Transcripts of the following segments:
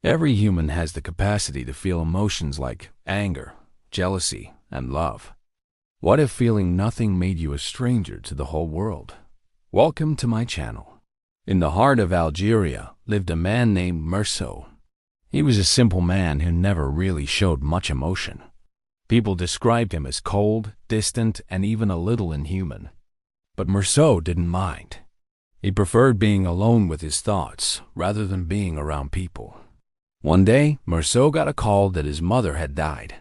Every human has the capacity to feel emotions like anger, jealousy, and love. What if feeling nothing made you a stranger to the whole world? Welcome to my channel. In the heart of Algeria lived a man named Meursault. He was a simple man who never really showed much emotion. People described him as cold, distant, and even a little inhuman. But Meursault didn't mind. He preferred being alone with his thoughts rather than being around people. One day, Meursault got a call that his mother had died.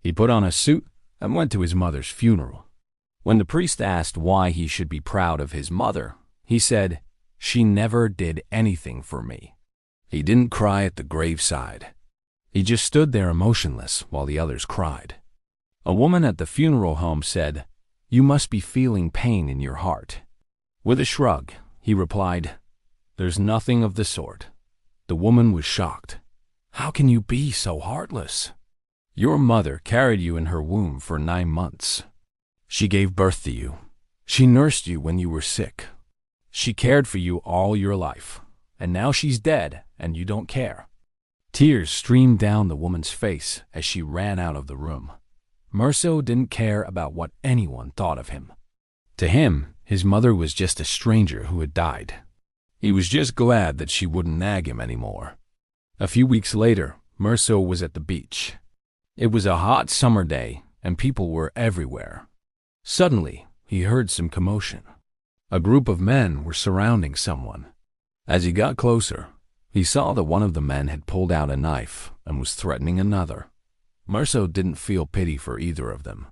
He put on a suit and went to his mother's funeral. When the priest asked why he should be proud of his mother, he said, "She never did anything for me." He didn't cry at the graveside. He just stood there emotionless while the others cried. A woman at the funeral home said, "You must be feeling pain in your heart." With a shrug, he replied, "There's nothing of the sort." The woman was shocked. "How can you be so heartless? Your mother carried you in her womb for 9 months. She gave birth to you. She nursed you when you were sick. She cared for you all your life, and now she's dead and you don't care." Tears streamed down the woman's face as she ran out of the room. Meursault didn't care about what anyone thought of him. To him, his mother was just a stranger who had died. He was just glad that she wouldn't nag him anymore. A few weeks later, Meursault was at the beach. It was a hot summer day, and people were everywhere. Suddenly, he heard some commotion. A group of men were surrounding someone. As he got closer, he saw that one of the men had pulled out a knife and was threatening another. Meursault didn't feel pity for either of them.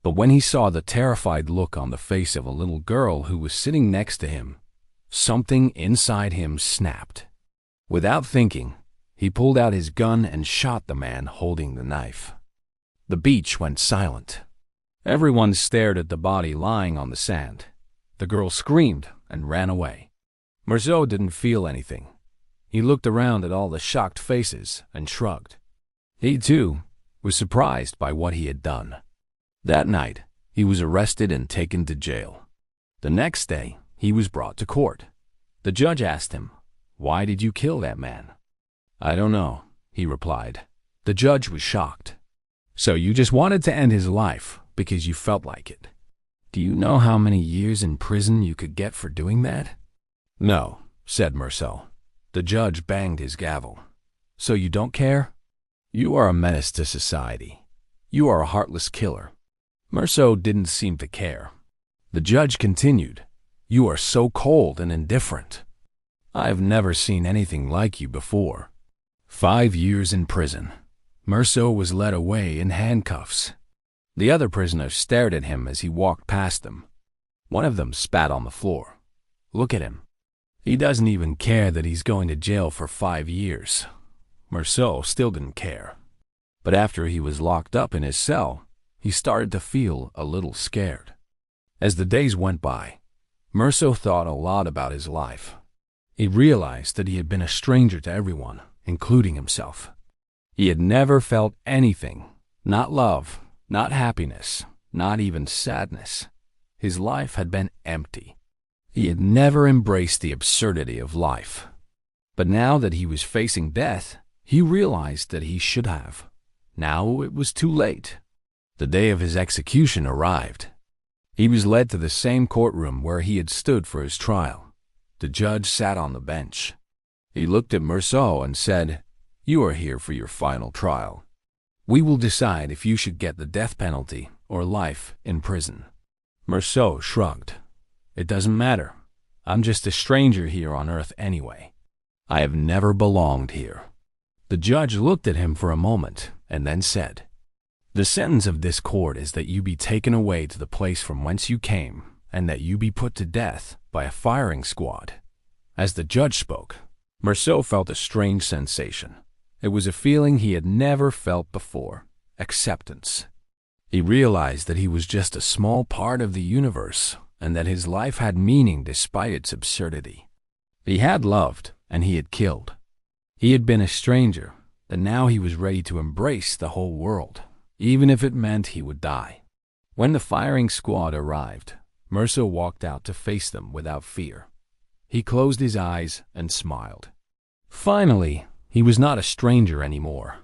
But when he saw the terrified look on the face of a little girl who was sitting next to him, something inside him snapped. Without thinking, he pulled out his gun and shot the man holding the knife. The beach went silent. Everyone stared at the body lying on the sand. The girl screamed and ran away. Meursault didn't feel anything. He looked around at all the shocked faces and shrugged. He, too, was surprised by what he had done. That night, he was arrested and taken to jail. The next day, he was brought to court. The judge asked him, "Why did you kill that man?" "I don't know," he replied. The judge was shocked. "So you just wanted to end his life because you felt like it. Do you know how many years in prison you could get for doing that?" "No," said Meursault. The judge banged his gavel. "So you don't care? You are a menace to society. You are a heartless killer." Meursault didn't seem to care. The judge continued, "You are so cold and indifferent. I have never seen anything like you before." 5 years in prison. Meursault was led away in handcuffs. The other prisoners stared at him as he walked past them. One of them spat on the floor. "Look at him. He doesn't even care that he's going to jail for 5 years. Meursault still didn't care. But after he was locked up in his cell, he started to feel a little scared. As the days went by, Meursault thought a lot about his life. He realized that he had been a stranger to everyone, including himself. He had never felt anything, not love, not happiness, not even sadness. His life had been empty. He had never embraced the absurdity of life. But now that he was facing death, he realized that he should have. Now it was too late. The day of his execution arrived. He was led to the same courtroom where he had stood for his trial. The judge sat on the bench. He looked at Meursault and said, "You are here for your final trial. We will decide if you should get the death penalty or life in prison." Meursault shrugged. "It doesn't matter. I'm just a stranger here on earth anyway. I have never belonged here." The judge looked at him for a moment and then said, "The sentence of this court is that you be taken away to the place from whence you came and that you be put to death by a firing squad." As the judge spoke, Meursault felt a strange sensation. It was a feeling he had never felt before: acceptance. He realized that he was just a small part of the universe and that his life had meaning despite its absurdity. He had loved and he had killed. He had been a stranger, and now he was ready to embrace the whole world, even if it meant he would die. When the firing squad arrived, Meursault walked out to face them without fear. He closed his eyes and smiled. Finally, He was not a stranger anymore.